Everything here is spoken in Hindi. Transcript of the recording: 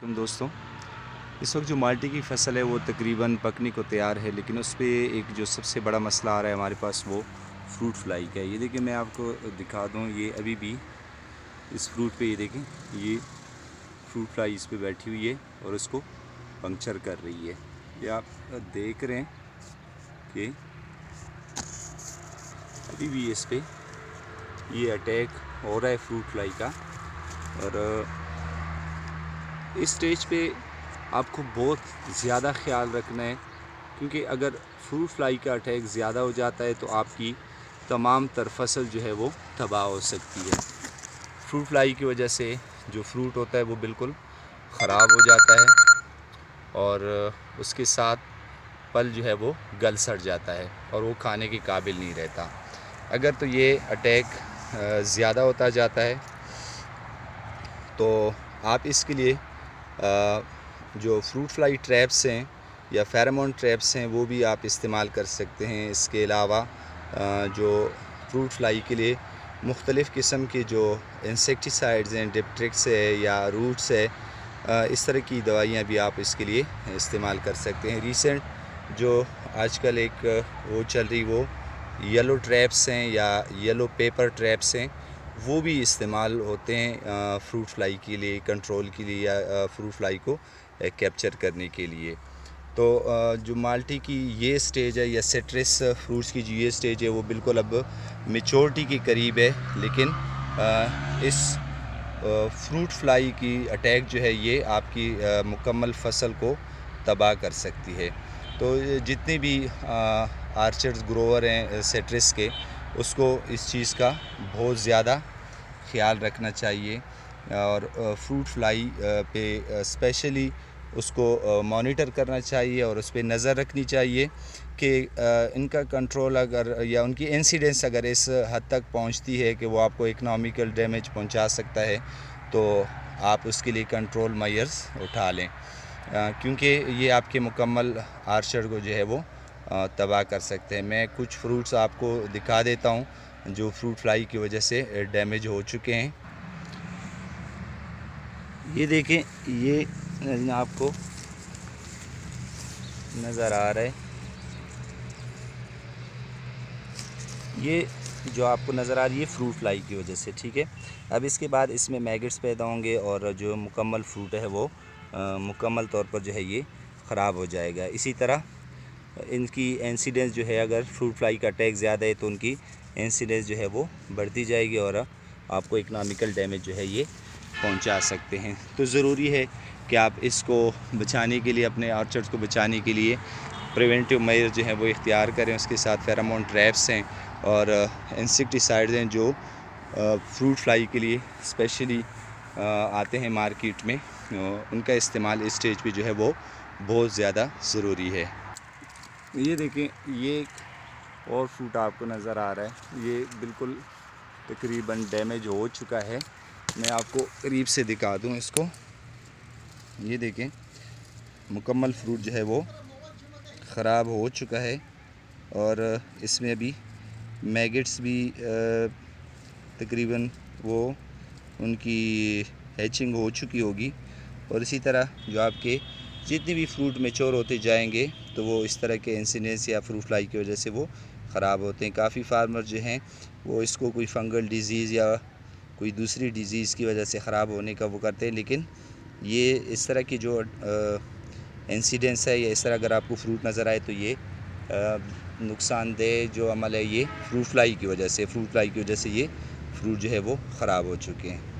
तुम दोस्तों, इस वक्त जो माल्टे की फ़सल है वो तकरीबन पकने को तैयार है, लेकिन उस पे एक जो सबसे बड़ा मसला आ रहा है हमारे पास, वो फ्रूट फ्लाई का है। ये देखिए, मैं आपको दिखा दूँ, ये अभी भी इस फ्रूट पे, ये देखें, ये फ्रूट फ्लाई इस पे बैठी हुई है और उसको पंक्चर कर रही है। ये आप देख रहे हैं कि अभी भी इस पे ये अटैक हो रहा है फ्रूट फ्लाई का। और इस स्टेज पे आपको बहुत ज़्यादा ख्याल रखना है, क्योंकि अगर फ्रूट फ्लाई का अटैक ज़्यादा हो जाता है तो आपकी तमाम तर फसल जो है वो तबाह हो सकती है। फ्रूट फ्लाई की वजह से जो फ्रूट होता है वो बिल्कुल ख़राब हो जाता है और उसके साथ फल जो है वो गल सड़ जाता है और वो खाने के काबिल नहीं रहता। अगर तो ये अटैक ज़्यादा होता जाता है तो आप इसके लिए जो फ्रूट फ्लाई ट्रैप्स हैं या फेरोमोन ट्रैप्स हैं वो भी आप इस्तेमाल कर सकते हैं। इसके अलावा जो फ्रूट फ्लाई के लिए मुख्तलिफ़ किस्म के जो इंसेक्टिसाइड्स हैं, डिप्ट्रिक्स है या रूट्स है, इस तरह की दवाइयाँ भी आप इसके लिए इस्तेमाल कर सकते हैं। रिसेंट जो आजकल एक वो चल रही, वो येलो ट्रैप्स हैं या येलो पेपर ट्रैप्स हैं, वो भी इस्तेमाल होते हैं फ्रूट फ्लाई के लिए, कंट्रोल के लिए या फ्रूट फ्लाई को कैप्चर करने के लिए। तो जो माल्टे की ये स्टेज है या सिट्रस फ्रूट्स की जो ये स्टेज है वो बिल्कुल अब मैच्योरिटी के करीब है, लेकिन इस फ्रूट फ्लाई की अटैक जो है ये आपकी मुकम्मल फसल को तबाह कर सकती है। तो जितने भी आर्चर्स ग्रोवर हैं सिट्रस के, उसको इस चीज़ का बहुत ज़्यादा ख्याल रखना चाहिए और फ्रूट फ्लाई पे स्पेशली उसको मॉनिटर करना चाहिए और उस पर नज़र रखनी चाहिए कि इनका कंट्रोल अगर या उनकी इंसिडेंस अगर इस हद तक पहुंचती है कि वो आपको इकनॉमिकल डैमेज पहुंचा सकता है, तो आप उसके लिए कंट्रोल मेजर्स उठा लें, क्योंकि ये आपके मुकम्मल आर्चर को जो है वो तबाह कर सकते हैं। मैं कुछ फ्रूट्स आपको दिखा देता हूँ जो फ्रूट फ्लाई की वजह से डैमेज हो चुके हैं। ये देखें, ये आपको नज़र आ रहा है, ये जो आपको नज़र आ रही है फ्रूट फ्लाई की वजह से, ठीक है। अब इसके बाद इसमें मैगट्स पैदा होंगे और जो मुकम्मल फ्रूट है वो मुकम्मल तौर पर जो है ये ख़राब हो जाएगा। इसी तरह इनकी इंसिडेंस जो है, अगर फ्रूट फ्लाई का अटैक ज़्यादा है तो उनकी इंसिडेंस जो है वो बढ़ती जाएगी और आपको इकनॉमिकल डैमेज जो है ये पहुंचा सकते हैं। तो ज़रूरी है कि आप इसको बचाने के लिए, अपने ऑर्चर्ड्स को बचाने के लिए प्रिवेंटिव मेजर जो हैं वो इख्तियार करें। उसके साथ फेरोमोन ट्रैप्स हैं और इंसेक्टिसाइड्स हैं जो फ्रूट फ्लाई के लिए स्पेशली आते हैं मार्केट में, उनका इस्तेमाल इस स्टेज पे जो है वो बहुत ज़्यादा ज़रूरी है। ये देखें, ये एक और फ्रूट आपको नज़र आ रहा है, ये बिल्कुल तकरीबन डैमेज हो चुका है। मैं आपको करीब से दिखा दूं इसको। ये देखें, मुकम्मल फ्रूट जो है वो ख़राब हो चुका है और इसमें अभी मैगट्स भी तकरीबन वो उनकी हैचिंग हो चुकी होगी। और इसी तरह जो आपके जितने भी फ्रूट मैच्योर होते जाएंगे तो वो इस तरह के इंसिडेंस या फ्रूट फ्लाई की वजह से वो ख़राब होते हैं। काफ़ी फार्मर जो हैं वो इसको कोई फंगल डिज़ीज़ या कोई दूसरी डिज़ीज़ की वजह से ख़राब होने का वो करते हैं, लेकिन ये इस तरह की जो इंसिडेंस है या इस तरह अगर आपको फ्रूट नज़र आए तो ये नुकसानदेह जो अमल है ये फ्रूट फ्लाई की वजह से ये फ्रूट जो है वो ख़राब हो चुके हैं।